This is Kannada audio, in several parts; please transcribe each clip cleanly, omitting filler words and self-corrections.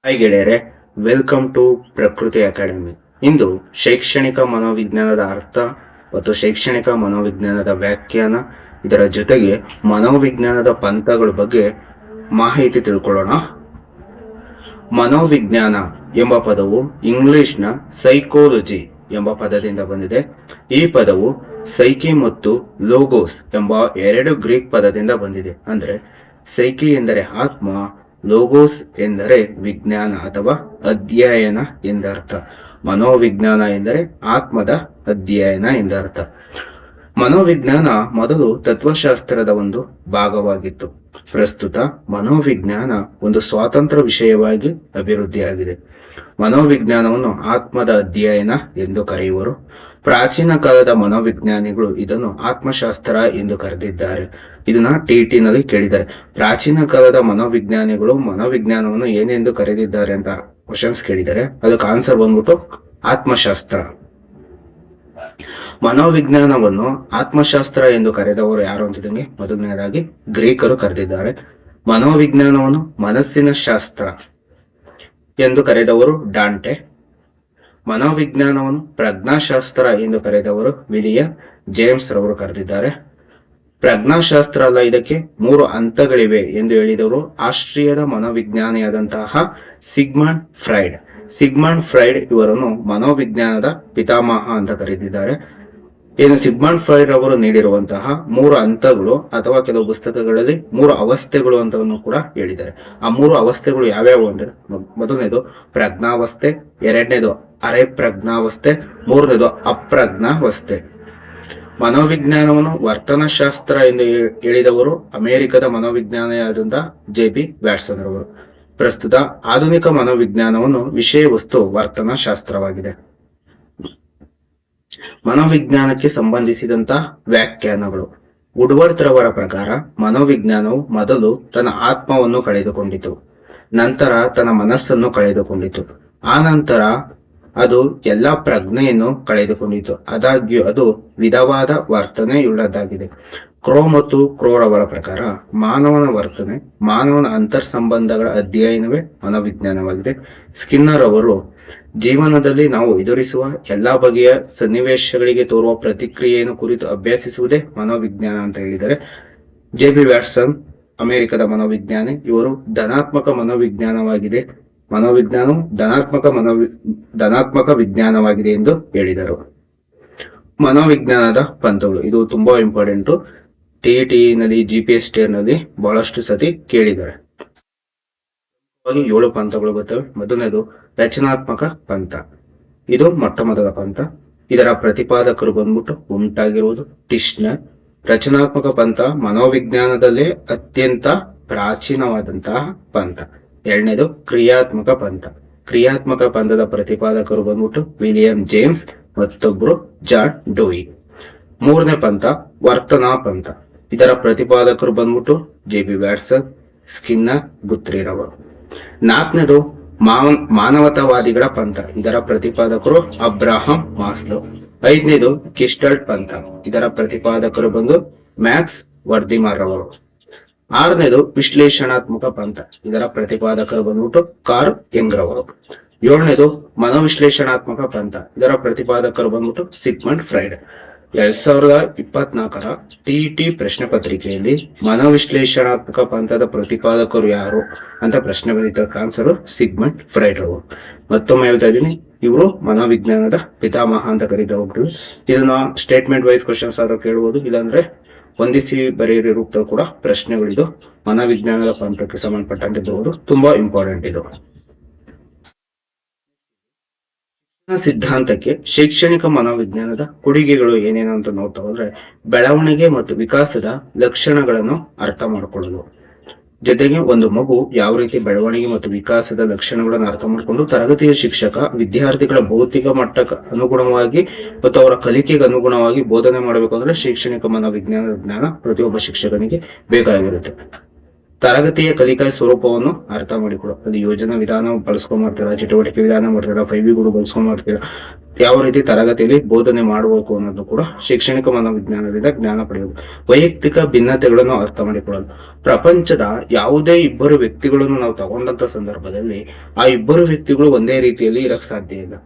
ಹಾಯ್ ಗೆಳೆಯರೆ, ವೆಲ್ಕಮ್ ಟು ಪ್ರಕೃತಿ ಅಕಾಡೆಮಿ. ಇಂದು ಶೈಕ್ಷಣಿಕ ಮನೋವಿಜ್ಞಾನದ ಅರ್ಥ ಮತ್ತು ಶೈಕ್ಷಣಿಕ ಮನೋವಿಜ್ಞಾನದ ವ್ಯಾಖ್ಯಾನ, ಇದರ ಜೊತೆಗೆ ಮನೋವಿಜ್ಞಾನದ ಪಂಥಗಳ ಬಗ್ಗೆ ಮಾಹಿತಿ ತಿಳ್ಕೊಳ್ಳೋಣ. ಮನೋವಿಜ್ಞಾನ ಎಂಬ ಪದವು ಇಂಗ್ಲಿಷ್ನ ಸೈಕೋಲಜಿ ಎಂಬ ಪದದಿಂದ ಬಂದಿದೆ. ಈ ಪದವು ಸೈಕಿ ಮತ್ತು ಲೋಗೋಸ್ ಎಂಬ ಎರಡು ಗ್ರೀಕ್ ಪದದಿಂದ ಬಂದಿದೆ. ಅಂದ್ರೆ ಸೈಕಿ ಎಂದರೆ ಆತ್ಮ, ಲೋಗೋಸ್ ಎಂದರೆ ವಿಜ್ಞಾನ ಅಥವಾ ಅಧ್ಯಯನ ಎಂದರ್ಥ. ಮನೋವಿಜ್ಞಾನ ಎಂದರೆ ಆತ್ಮದ ಅಧ್ಯಯನ ಎಂದರ್ಥ. ಮನೋವಿಜ್ಞಾನ ಮೊದಲು ತತ್ವಶಾಸ್ತ್ರದ ಒಂದು ಭಾಗವಾಗಿತ್ತು. ಪ್ರಸ್ತುತ ಮನೋವಿಜ್ಞಾನ ಒಂದು ಸ್ವತಂತ್ರ ವಿಷಯವಾಗಿ ಅಭಿವೃದ್ಧಿಯಾಗಿದೆ. ಮನೋವಿಜ್ಞಾನವನ್ನು ಆತ್ಮದ ಅಧ್ಯಯನ ಎಂದು ಕರೆಯುವರು. ಪ್ರಾಚೀನ ಕಾಲದ ಮನೋವಿಜ್ಞಾನಿಗಳು ಇದನ್ನು ಆತ್ಮಶಾಸ್ತ್ರ ಎಂದು ಕರೆದಿದ್ದಾರೆ. ಇದನ್ನ ಟಿ ನಲ್ಲಿ ಕೇಳಿದ್ದಾರೆ. ಪ್ರಾಚೀನ ಕಾಲದ ಮನೋವಿಜ್ಞಾನಿಗಳು ಮನೋವಿಜ್ಞಾನವನ್ನು ಏನೆಂದು ಕರೆದಿದ್ದಾರೆ ಅಂತ ಕ್ವಶನ್ಸ್ ಕೇಳಿದ್ದಾರೆ. ಅದಕ್ಕೆ ಆನ್ಸರ್ ಬಂದ್ಬಿಟ್ಟು ಆತ್ಮಶಾಸ್ತ್ರ. ಮನೋವಿಜ್ಞಾನವನ್ನು ಆತ್ಮಶಾಸ್ತ್ರ ಎಂದು ಕರೆದವರು ಯಾರು ಅಂತಿದಂಗೆ ಮೊದಲನೇದಾಗಿ ಗ್ರೀಕರು ಕರೆದಿದ್ದಾರೆ. ಮನೋವಿಜ್ಞಾನವನ್ನು ಮನಸ್ಸಿನ ಶಾಸ್ತ್ರ ಎಂದು ಕರೆದವರು ಡಾಂಟೆ. ಮನೋವಿಜ್ಞಾನವನ್ನು ಪ್ರಜ್ಞಾಶಾಸ್ತ್ರ ಎಂದು ಕರೆದವರು ವಿಲಿಯಂ ಜೇಮ್ಸ್ ರವರು ಕರೆದಿದ್ದಾರೆ. ಪ್ರಜ್ಞಾಶಾಸ್ತ್ರ ಅಲ್ಲ, ಇದಕ್ಕೆ 3 ಹಂತಗಳಿವೆ ಎಂದು ಹೇಳಿದವರು ಆಸ್ಟ್ರಿಯಾದ ಮನೋವಿಜ್ಞಾನಿಯಾದಂತಹ ಸಿಗ್ಮಂಡ್ ಫ್ರೈಡ್. ಸಿಗ್ಮಂಡ್ ಫ್ರೈಡ್ ಇವರನ್ನು ಮನೋವಿಜ್ಞಾನದ ಪಿತಾಮಹ ಅಂತ ಕರೆದಿದ್ದಾರೆ. ಇನ್ನು ಸಿಗ್ಮಂಡ್ ಫ್ರೈಡ್ ಅವರು ನೀಡಿರುವಂತಹ 3 ಹಂತಗಳು ಅಥವಾ ಕೆಲವು ಪುಸ್ತಕಗಳಲ್ಲಿ 3 ಅವಸ್ಥೆಗಳು ಅಂತವನ್ನು ಕೂಡ ಹೇಳಿದ್ದಾರೆ. ಆ 3 ಅವಸ್ಥೆಗಳು ಯಾವ್ಯಾವು ಅಂದ್ರೆ, ಮೊದಲನೇದು ಪ್ರಜ್ಞಾವಸ್ಥೆ, ಎರಡನೇದು ಅರೆ ಪ್ರಜ್ಞಾವಸ್ಥೆ, ಮೂರನೇದು ಅಪ್ರಜ್ಞಾವಸ್ಥೆ. ಮನೋವಿಜ್ಞಾನವನ್ನು ವರ್ತನಶಾಸ್ತ್ರ ಎಂದು ಹೇಳಿದವರು ಅಮೆರಿಕದ ಮನೋವಿಜ್ಞಾನಿಯಾದಂತ ಜೆ.ಬಿ. ವ್ಯಾಟ್ಸನ್ ರವರು. ಪ್ರಸ್ತುತ ಆಧುನಿಕ ಮನೋವಿಜ್ಞಾನವನ್ನು ವಿಷಯ ವಸ್ತು ವರ್ತನ ಶಾಸ್ತ್ರವಾಗಿದೆ. ಮನೋವಿಜ್ಞಾನಕ್ಕೆ ಸಂಬಂಧಿಸಿದಂತಹ ವ್ಯಾಖ್ಯಾನಗಳು. ವುಡ್ವರ್ತ್ ರವರ ಪ್ರಕಾರ ಮನೋವಿಜ್ಞಾನವು ಮೊದಲು ತನ್ನ ಆತ್ಮವನ್ನು ಕಳೆದುಕೊಂಡಿತು, ನಂತರ ತನ್ನ ಮನಸ್ಸನ್ನು ಕಳೆದುಕೊಂಡಿತು, ಆ ನಂತರ ಅದು ಎಲ್ಲ ಪ್ರಜ್ಞೆಯನ್ನು ಕಳೆದುಕೊಂಡಿತು. ಆದಾಗ್ಯೂ ಅದು ವಿಧವಾದ ವರ್ತನೆಯುಳ್ಳದಾಗಿದೆ. ಕ್ರೋ ಮತ್ತು ಕ್ರೋರವರ ಪ್ರಕಾರ ಮಾನವನ ವರ್ತನೆ, ಮಾನವನ ಅಂತರ್ಸಂಬಂಧಗಳ ಅಧ್ಯಯನವೇ ಮನೋವಿಜ್ಞಾನವಾಗಿದೆ. ಸ್ಕಿನ್ನರ್ ಅವರು ಜೀವನದಲ್ಲಿ ನಾವು ಎದುರಿಸುವ ಎಲ್ಲಾ ಬಗೆಯ ಸನ್ನಿವೇಶಗಳಿಗೆ ತೋರುವ ಪ್ರತಿಕ್ರಿಯೆಯನ್ನು ಕುರಿತು ಅಭ್ಯಸಿಸುವುದೇ ಮನೋವಿಜ್ಞಾನ ಅಂತ ಹೇಳಿದ್ದಾರೆ. ಜೆ.ಬಿ. ವ್ಯಾಟ್ಸನ್ ಅಮೆರಿಕದ ಮನೋವಿಜ್ಞಾನಿ. ಇವರು ಧನಾತ್ಮಕ ಮನೋವಿಜ್ಞಾನವಾಗಿದೆ, ಮನೋವಿಜ್ಞಾನವು ಧನಾತ್ಮಕ ವಿಜ್ಞಾನವಾಗಿದೆ ಎಂದು ಹೇಳಿದರು. ಮನೋವಿಜ್ಞಾನದ ಪಂಥಗಳು, ಇದು ತುಂಬಾ ಇಂಪಾರ್ಟೆಂಟ್. ಟಿ ನಲ್ಲಿ GPS ನಲ್ಲಿ ಬಹಳಷ್ಟು ಸತಿ ಕೇಳಿದ್ದಾರೆ. 7 ಪಂಥಗಳು ಬರ್ತವೆ. ಮೊದಲನೇದು ರಚನಾತ್ಮಕ ಪಂಥ. ಇದು ಮೊಟ್ಟ ಮೊದಲ ಪಂಥ. ಇದರ ಪ್ರತಿಪಾದಕರು ಬಂದ್ಬಿಟ್ಟು ಉಂಟಾಗಿರುವುದು ಟಿಶ್ನರ್. ರಚನಾತ್ಮಕ ಪಂಥ ಮನೋವಿಜ್ಞಾನದಲ್ಲೇ ಅತ್ಯಂತ ಪ್ರಾಚೀನವಾದಂತಹ ಪಂಥ. ಎರಡನೇದು ಕ್ರಿಯಾತ್ಮಕ ಪಂಥ. ಕ್ರಿಯಾತ್ಮಕ ಪಂಥದ ಪ್ರತಿಪಾದಕರು ಬಂದ್ಬಿಟ್ಟು ವಿಲಿಯಂ ಜೇಮ್ಸ್, ಮತ್ತೊಬ್ಬರು ಜಾನ್ ಡೂಯಿ. ಮೂರನೇ ಪಂಥ ವರ್ತನಾ ಪಂಥ. ಇದರ ಪ್ರತಿಪಾದಕರು ಬಂದ್ಬಿಟ್ಟು ಜೆ.ಬಿ. Watson, Skinner, ಗುತ್ರಿರವರು. ನಾಲ್ಕನೇದು ಮಾನವತಾವಾದಿಗಳ ಪಂಥ. ಇದರ ಪ್ರತಿಪಾದಕರು ಅಬ್ರಹಾಂ ಮಾಸ್ಲೋ. ಐದನೇದು ಗೆಸ್ಟಾಲ್ಟ್ ಪಂಥ. ಇದರ ಪ್ರತಿಪಾದಕರು ಬಂದು ಮ್ಯಾಕ್ಸ್ ವರ್ದಿಮರ್ ಅವರು. ಆರನೇದು ವಿಶ್ಲೇಷಣಾತ್ಮಕ ಪಂಥ. ಇದರ ಪ್ರತಿಪಾದಕರು ಬಂದ್ಬಿಟ್ಟು ಕಾರ್ಲ್ ಯಂಗ್ ರವರು. ಏಳನೇದು ಮನೋವಿಶ್ಲೇಷಣಾತ್ಮಕ ಪಂಥ. ಇದರ ಪ್ರತಿಪಾದಕರು ಬಂದ್ಬಿಟ್ಟು ಸಿಗ್ಮಂಡ್ ಫ್ರೈಡ್. 2024ರ ಟಿ ಪ್ರಶ್ನೆ ಪತ್ರಿಕೆಯಲ್ಲಿ ಮನೋವಿಶ್ಲೇಷಣಾತ್ಮಕ ಪಂಥದ ಪ್ರತಿಪಾದಕರು ಯಾರು ಅಂತ ಪ್ರಶ್ನೆ ಬಂದಿದ್ದಕ್ಕೆ ಆನ್ಸರ್ ಸಿಗ್ಮಂಡ್ ಫ್ರೈಡ್ ಅವರು. ಮತ್ತೊಮ್ಮೆ ಹೇಳ್ತಾ ಇದ್ದೀನಿ, ಇವರು ಮನೋವಿಜ್ಞಾನದ ಪಿತಾಮಹ ಅಂತ ಕರೀತಾರೆ. ಇದನ್ನ ಸ್ಟೇಟ್ಮೆಂಟ್ ವೈಸ್ ಕ್ವಶನ್ಸ್ ಆದ್ರೂ ಕೇಳಬಹುದು, ಇಲ್ಲಾಂದ್ರೆ ಹೊಂದಿಸಿ ಬರೆಯಿರಿ ರೂಪದಲ್ಲಿ ಕೂಡ ಪ್ರಶ್ನೆಗಳಿದು. ಮನೋವಿಜ್ಞಾನದ ಪಂಥಕ್ಕೆ ಸಂಬಂಧಪಟ್ಟಂತೆ ಬರುವುದು ತುಂಬಾ ಇಂಪಾರ್ಟೆಂಟ್. ಇದು ಸಿದ್ಧಾಂತಕ್ಕೆ ಶೈಕ್ಷಣಿಕ ಮನೋವಿಜ್ಞಾನದ ಕೊಡುಗೆಗಳು ಏನೇನು ಅಂತ ನೋಡ್ತಾ ಹೋದ್ರೆ, ಬೆಳವಣಿಗೆ ಮತ್ತು ವಿಕಾಸದ ಲಕ್ಷಣಗಳನ್ನು ಅರ್ಥ ಮಾಡಿಕೊಳ್ಳಲು, ಜೊತೆಗೆ ಒಂದು ಮಗು ಯಾವ ರೀತಿ ಬೆಳವಣಿಗೆ ಮತ್ತು ವಿಕಾಸದ ಲಕ್ಷಣಗಳನ್ನು ಅರ್ಥ ಮಾಡಿಕೊಂಡು ತರಗತಿಯ ಶಿಕ್ಷಕ ವಿದ್ಯಾರ್ಥಿಗಳ ಭೌತಿಕ ಮಟ್ಟಕ್ಕೆ ಅನುಗುಣವಾಗಿ ಮತ್ತು ಅವರ ಕಲಿಕೆಗೆ ಅನುಗುಣವಾಗಿ ಬೋಧನೆ ಮಾಡಬೇಕು ಅಂದ್ರೆ ಶೈಕ್ಷಣಿಕ ಮನೋವಿಜ್ಞಾನದ ಜ್ಞಾನ ಪ್ರತಿಯೊಬ್ಬ ಶಿಕ್ಷಕನಿಗೆ ಬೇಕಾಗಿರುತ್ತೆ. ತರಗತಿಯ ಕಲಿಕಾ ಸ್ವರೂಪವನ್ನು ಅರ್ಥ ಮಾಡಿಕೊಡು. ಅದು ಯೋಜನಾ ವಿಧಾನ ಬಳಸ್ಕೊಂಡ್ ಮಾಡ್ತೀರಾ, ಚಟುವಟಿಕೆ ವಿಧಾನ ಮಾಡ್ತೀರಾ, 5Bಗಳು ಬಳಸ್ಕೊಂಡ್ ಮಾಡ್ತೀರಾ, ಯಾವ ರೀತಿ ತರಗತಿಯಲ್ಲಿ ಬೋಧನೆ ಮಾಡಬೇಕು ಅನ್ನೋದು ಕೂಡ ಶೈಕ್ಷಣಿಕ ಮನೋವಿಜ್ಞಾನದಿಂದ ಜ್ಞಾನ ಪಡೆಯುವುದು. ವೈಯಕ್ತಿಕ ಭಿನ್ನತೆಗಳನ್ನು ಅರ್ಥ ಮಾಡಿಕೊಳ್ಳಲು. ಪ್ರಪಂಚದ ಯಾವುದೇ ಇಬ್ಬರು ವ್ಯಕ್ತಿಗಳನ್ನು ನಾವು ತಗೊಂಡಂತ ಸಂದರ್ಭದಲ್ಲಿ ಆ ಇಬ್ಬರು ವ್ಯಕ್ತಿಗಳು ಒಂದೇ ರೀತಿಯಲ್ಲಿ ಇರಕ್ ಸಾಧ್ಯ ಇಲ್ಲ.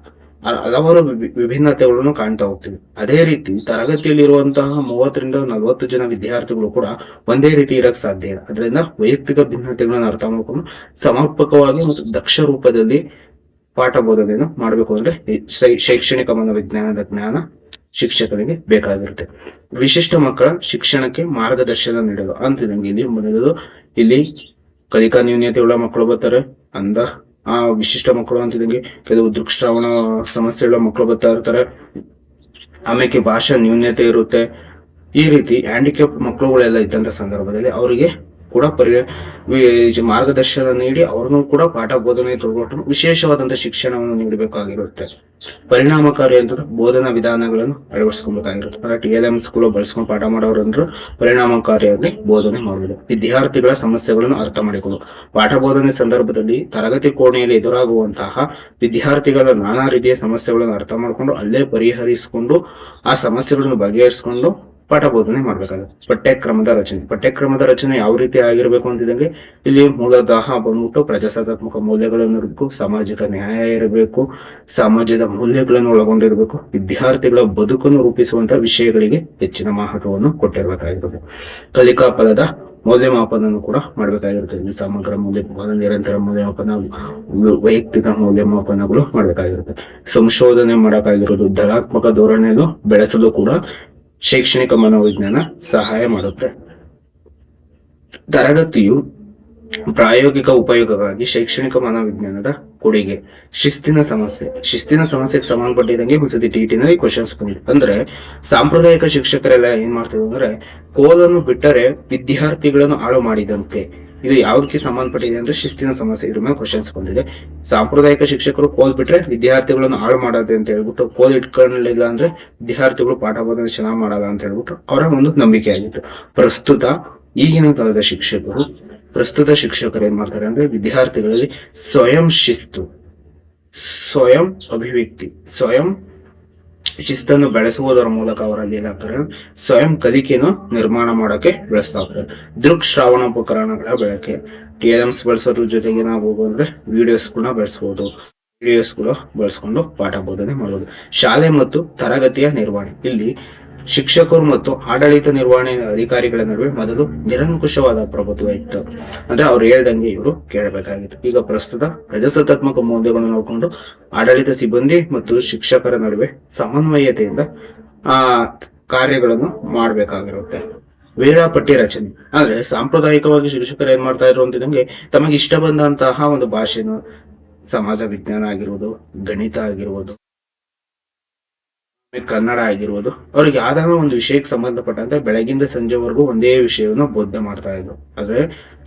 ಹಲವಾರು ವಿಭಿನ್ನತೆಗಳನ್ನು ಕಾಣ್ತಾ ಹೋಗ್ತೀವಿ. ಅದೇ ರೀತಿ ತರಗತಿಯಲ್ಲಿರುವಂತಹ 30-40 ಜನ ವಿದ್ಯಾರ್ಥಿಗಳು ಕೂಡ ಒಂದೇ ರೀತಿ ಇರಕ್ ಸಾಧ್ಯ ಇಲ್ಲ. ಅದರಿಂದ ವೈಯಕ್ತಿಕ ಭಿನ್ನತೆಗಳನ್ನು ಅರ್ಥ ಮಾಡಿಕೊಂಡು ಸಮರ್ಪಕವಾಗಿ ಮತ್ತು ದಕ್ಷ ರೂಪದಲ್ಲಿ ಪಾಠ ಬೋಧನೆಯನ್ನು ಮಾಡಬೇಕು ಅಂದ್ರೆ ಶೈಕ್ಷಣಿಕ ಮನೋವಿಜ್ಞಾನದ ಜ್ಞಾನ ಶಿಕ್ಷಕರಿಗೆ ಬೇಕಾಗಿರುತ್ತೆ. ವಿಶಿಷ್ಟ ಮಕ್ಕಳ ಶಿಕ್ಷಣಕ್ಕೆ ಮಾರ್ಗದರ್ಶನ ನೀಡಲು ಅಂತಿದಂಗೆ ಇಲ್ಲಿ ಕಲಿಕಾ ನ್ಯೂನ್ಯತೆಯುಳ್ಳ ಮಕ್ಕಳು ಬರ್ತಾರೆ. ಆ ವಿಶಿಷ್ಟ ಮಕ್ಕಳು ಅಂತಿದಂಗೆ ಕೆಲವು ದೃಕ್ಶ್ರವಣ ಸಮಸ್ಯೆಗಳ ಮಕ್ಕಳು ಬರ್ತಾ ಇರ್ತಾರೆ. ಆಮೇಲೆ ಭಾಷಾ ನ್ಯೂನ್ಯತೆ ಇರುತ್ತೆ. ಈ ರೀತಿ ಹ್ಯಾಂಡಿಕ್ಯಾಪ್ ಮಕ್ಕಳುಗಳೆಲ್ಲ ಇದ್ದಂತ ಸಂದರ್ಭದಲ್ಲಿ ಅವರಿಗೆ ಕೂಡ ಮಾರ್ಗದರ್ಶನ ನೀಡಿ ಅವ್ರನ್ನು ಕೂಡ ಪಾಠ ಬೋಧನೆ ತೊಗೊಂಡು ವಿಶೇಷವಾದಂತಹ ಶಿಕ್ಷಣವನ್ನು ನೀಡಬೇಕಾಗಿರುತ್ತೆ. ಪರಿಣಾಮಕಾರಿ ಅಂದ್ರೆ ಬೋಧನಾ ವಿಧಾನಗಳನ್ನು ಅಳವಡಿಸ್ಕೊಬೇಕಾಗಿರುತ್ತೆ. TLMs ಬಳಸ್ಕೊಂಡು ಪಾಠ ಮಾಡೋರಂದ್ರು ಪರಿಣಾಮಕಾರಿಯಾಗಿ ಬೋಧನೆ ಮಾಡುವುದು. ವಿದ್ಯಾರ್ಥಿಗಳ ಸಮಸ್ಯೆಗಳನ್ನು ಅರ್ಥ ಮಾಡಿಕೊಳ್ಳುವುದು. ಪಾಠ ಬೋಧನೆ ಸಂದರ್ಭದಲ್ಲಿ ತರಗತಿ ಕೋಣೆಯಲ್ಲಿ ಎದುರಾಗುವಂತಹ ವಿದ್ಯಾರ್ಥಿಗಳ ನಾನಾ ರೀತಿಯ ಸಮಸ್ಯೆಗಳನ್ನು ಅರ್ಥ ಮಾಡಿಕೊಂಡು ಅಲ್ಲೇ ಪರಿಹರಿಸಿಕೊಂಡು ಆ ಸಮಸ್ಯೆಗಳನ್ನು ಬಗೆಹರಿಸಿಕೊಂಡು ಪಾಠ ಬೋಧನೆ ಮಾಡ್ಬೇಕಾಗುತ್ತೆ. ಪಠ್ಯಕ್ರಮದ ರಚನೆ ಯಾವ ರೀತಿ ಆಗಿರ್ಬೇಕು ಅಂತಿದಂಗೆ ಇಲ್ಲಿ ಮೂಲತಃ ಬಂದ್ಬಿಟ್ಟು ಪ್ರಜಾಸತ್ತಾತ್ಮಕ ಮೌಲ್ಯಗಳನ್ನು ಇರಬೇಕು, ಸಾಮಾಜಿಕ ನ್ಯಾಯ ಇರಬೇಕು, ಸಮಾಜದ ಮೌಲ್ಯಗಳನ್ನು ಒಳಗೊಂಡಿರಬೇಕು, ವಿದ್ಯಾರ್ಥಿಗಳ ಬದುಕನ್ನು ರೂಪಿಸುವಂತಹ ವಿಷಯಗಳಿಗೆ ಹೆಚ್ಚಿನ ಮಹತ್ವವನ್ನು ಕೊಟ್ಟಿರಬೇಕಾಗಿರುತ್ತೆ. ಕಲಿಕಾ ಫಲದ ಮೌಲ್ಯಮಾಪನ ಕೂಡ ಮಾಡಬೇಕಾಗಿರುತ್ತೆ. ಸಮಗ್ರ ಮೌಲ್ಯಮಾಪನ, ನಿರಂತರ ಮೌಲ್ಯಮಾಪನ, ವೈಯಕ್ತಿಕ ಮೌಲ್ಯಮಾಪನಗಳು ಮಾಡಬೇಕಾಗಿರುತ್ತೆ. ಸಂಶೋಧನೆ ಮಾಡಬೇಕಾಗಿರೋದು, ಧನಾತ್ಮಕ ಧೋರಣೆಯನ್ನು ಬೆಳೆಸಲು ಕೂಡ ಶೈಕ್ಷಣಿಕ ಮನೋವಿಜ್ಞಾನ ಸಹಾಯ ಮಾಡುತ್ತೆ. ತರಗತಿಯು ಪ್ರಾಯೋಗಿಕ ಉಪಯೋಗಕ್ಕಾಗಿ ಶೈಕ್ಷಣಿಕ ಮನೋವಿಜ್ಞಾನದ ಕೊಡುಗೆ. ಶಿಸ್ತಿನ ಸಮಸ್ಯೆಗೆ ಸಂಬಂಧಪಟ್ಟಿದಂಗೆ ಒಂದ್ಸತಿ TT ಕ್ವಶನ್ಸ್ ಬಂದಿದೆ. ಅಂದ್ರೆ ಸಾಂಪ್ರದಾಯಿಕ ಶಿಕ್ಷಕರೆಲ್ಲ ಏನ್ ಮಾಡ್ತಿದ್ರು ಅಂದ್ರೆ ಕೋಲನ್ನು ಬಿಟ್ಟರೆ ವಿದ್ಯಾರ್ಥಿಗಳನ್ನು ಹಾಳು ಮಾಡಿದಂತೆ. ಇದು ಯಾವ್ದಕ್ಕೆ ಸಂಬಂಧಪಟ್ಟಿದೆ ಅಂದ್ರೆ ಶಿಸ್ತಿನ ಸಮಸ್ಯೆ. ಇದ್ರ ಮೇಲೆ ಕ್ವಶನ್ಸ್ ಬಂದಿದೆ. ಸಾಂಪ್ರದಾಯಿಕ ಶಿಕ್ಷಕರು ಕೋಲ್ ಬಿಟ್ರೆ ವಿದ್ಯಾರ್ಥಿಗಳನ್ನು ಹಾಳು ಮಾಡೋದು ಅಂತ ಹೇಳ್ಬಿಟ್ಟು, ಕೋಲ್ ಇಟ್ಕೊಳ್ಳಿಲ್ಲ ಅಂದ್ರೆ ವಿದ್ಯಾರ್ಥಿಗಳು ಪಾಠ ಬೋಧನೆ ಚೆನ್ನಾಗಿ ಮಾಡಲ್ಲ ಅಂತ ಹೇಳ್ಬಿಟ್ಟು ಅವರ ಒಂದು ನಂಬಿಕೆ ಆಗಿತ್ತು. ಈಗಿನ ಕಾಲದ ಶಿಕ್ಷಕರು ಏನ್ ಮಾಡ್ತಾರೆ ಅಂದ್ರೆ ವಿದ್ಯಾರ್ಥಿಗಳಲ್ಲಿ ಸ್ವಯಂ ಶಿಸ್ತು, ಸ್ವಯಂ ಅಭಿವ್ಯಕ್ತಿ, ಸ್ವಯಂ ಶಿಸ್ತನ್ನು ಬೆಳೆಸುವುದರ ಮೂಲಕ ಅವರಲ್ಲಿ ಏನಾಗ್ತಾರೆ ಸ್ವಯಂ ಕಲಿಕೆಯನ್ನು ನಿರ್ಮಾಣ ಮಾಡಕ್ಕೆ ಬೆಳೆಸ್ತಾ ಹೋಗ್ತಾರೆ. ದೃಕ್ಶ್ರಾವಣ ಉಪಕರಣಗಳ ಬಳಕೆ. TLMs ಬಳಸೋದ್ರ ಜೊತೆಗೆ ನಾವು ಅಂದ್ರೆ ವಿಡಿಯೋಸ್ ಬಳಸ್ಕೊಂಡು ಪಾಠ ಬೋಧನೆ ಮಾಡೋದು. ಶಾಲೆ ಮತ್ತು ತರಗತಿಯ ನಿರ್ವಹಣೆ. ಇಲ್ಲಿ ಶಿಕ್ಷಕರು ಮತ್ತು ಆಡಳಿತ ನಿರ್ವಹಣೆ ಅಧಿಕಾರಿಗಳ ನಡುವೆ ಮೊದಲು ನಿರಂಕುಶವಾದ ಪ್ರಭುತ್ವ ಇತ್ತು. ಅಂದ್ರೆ ಅವ್ರು ಹೇಳ್ದಂಗೆ ಇವರು ಕೇಳಬೇಕಾಗಿತ್ತು. ಈಗ ಪ್ರಸ್ತುತ ಪ್ರಜಾಸತ್ತಾತ್ಮಕ ಮೌಲ್ಯಗಳನ್ನು ನೋಡಿಕೊಂಡು ಆಡಳಿತ ಸಿಬ್ಬಂದಿ ಮತ್ತು ಶಿಕ್ಷಕರ ನಡುವೆ ಸಮನ್ವಯತೆಯಿಂದ ಕಾರ್ಯಗಳನ್ನು ಮಾಡಬೇಕಾಗಿರುತ್ತೆ. ವೇಳಾಪಟ್ಟಿ ರಚನೆ. ಅಂದ್ರೆ ಸಾಂಪ್ರದಾಯಿಕವಾಗಿ ಶಿಕ್ಷಕರು ಏನ್ ಮಾಡ್ತಾ ಇದ್ರು ಅಂತಿದಂಗೆ ತಮಗೆ ಇಷ್ಟ ಬಂದಂತಹ ಒಂದು ಭಾಷೆನು, ಸಮಾಜ ವಿಜ್ಞಾನ ಆಗಿರ್ಬೋದು, ಗಣಿತ ಆಗಿರ್ಬೋದು, ಕನ್ನಡ ಆಗಿರ್ಬೋದು, ಅವ್ರಿಗೆ ಯಾವ್ದಾದ್ರು ಒಂದು ವಿಷಯಕ್ಕೆ ಸಂಬಂಧಪಟ್ಟಂತೆ ಬೆಳಗಿಂದ ಸಂಜೆವರೆಗೂ ಒಂದೇ ವಿಷಯವನ್ನು ಬೋಧನೆ ಮಾಡ್ತಾ ಇದ್ರು. ಆದ್ರೆ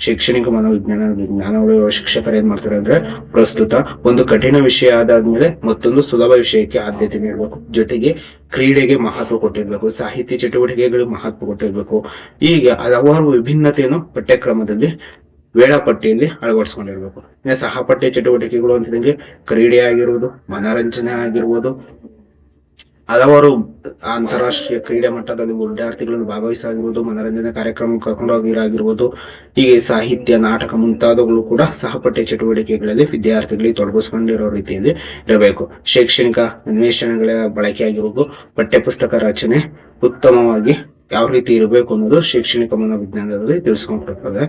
ಶೈಕ್ಷಣಿಕ ಜ್ಞಾನವುಳ್ಳ ಶಿಕ್ಷಕರು ಏನ್ ಮಾಡ್ತಾರೆ ಅಂದ್ರೆ ಪ್ರಸ್ತುತ ಒಂದು ಕಠಿಣ ವಿಷಯ ಆದಾದ್ಮೇಲೆ ಮತ್ತೊಂದು ಸುಲಭ ವಿಷಯಕ್ಕೆ ಆದ್ಯತೆ ನೀಡಬೇಕು. ಜೊತೆಗೆ ಕ್ರೀಡೆಗೆ ಮಹತ್ವ ಕೊಟ್ಟಿರ್ಬೇಕು, ಸಾಹಿತ್ಯ ಚಟುವಟಿಕೆಗಳಿಗೆ ಮಹತ್ವ ಕೊಟ್ಟಿರ್ಬೇಕು. ಹೀಗೆ ಹಲವಾರು ವಿಭಿನ್ನತೆಯನ್ನು ಪಠ್ಯಕ್ರಮದಲ್ಲಿ ವೇಳಾಪಟ್ಟಿಯಲ್ಲಿ ಅಳವಡಿಸ್ಕೊಂಡಿರ್ಬೇಕು. ಸಹಪಠ್ಯ ಚಟುವಟಿಕೆಗಳು ಅಂತಿದಂಗೆ ಕ್ರೀಡೆ ಆಗಿರ್ಬೋದು, ಮನರಂಜನೆ ಆಗಿರ್ಬೋದು, ಹಲವಾರು ಅಂತಾರಾಷ್ಟ್ರೀಯ ಕ್ರೀಡೆ ಮಟ್ಟದಲ್ಲಿ ವಿದ್ಯಾರ್ಥಿಗಳನ್ನು ಭಾಗವಹಿಸಾಗಿರ್ಬೋದು, ಮನರಂಜನೆ ಕಾರ್ಯಕ್ರಮ ಕರ್ಕೊಂಡೋಗಿರಾಗಿರ್ಬೋದು, ಹೀಗೆ ಸಾಹಿತ್ಯ, ನಾಟಕ ಮುಂತಾದವುಗಳು ಕೂಡ ಸಹಪಠ್ಯ ಚಟುವಟಿಕೆಗಳಲ್ಲಿ ವಿದ್ಯಾರ್ಥಿಗಳಿಗೆ ತೊಡಗಿಸ್ಕೊಂಡಿರೋ ರೀತಿಯಲ್ಲಿ ಇರಬೇಕು. ಶೈಕ್ಷಣಿಕ ಅನ್ವೇಷಣೆಗಳ ಬಳಕೆ ಆಗಿರ್ಬೋದು, ಪಠ್ಯಪುಸ್ತಕ ರಚನೆ ಉತ್ತಮವಾಗಿ ಯಾವ ರೀತಿ ಇರಬೇಕು ಅನ್ನೋದು ಶೈಕ್ಷಣಿಕ ಮನೋವಿಜ್ಞಾನದಲ್ಲಿ ತಿಳಿಸ್ಕೊಂಡಿರ್ತದೆ.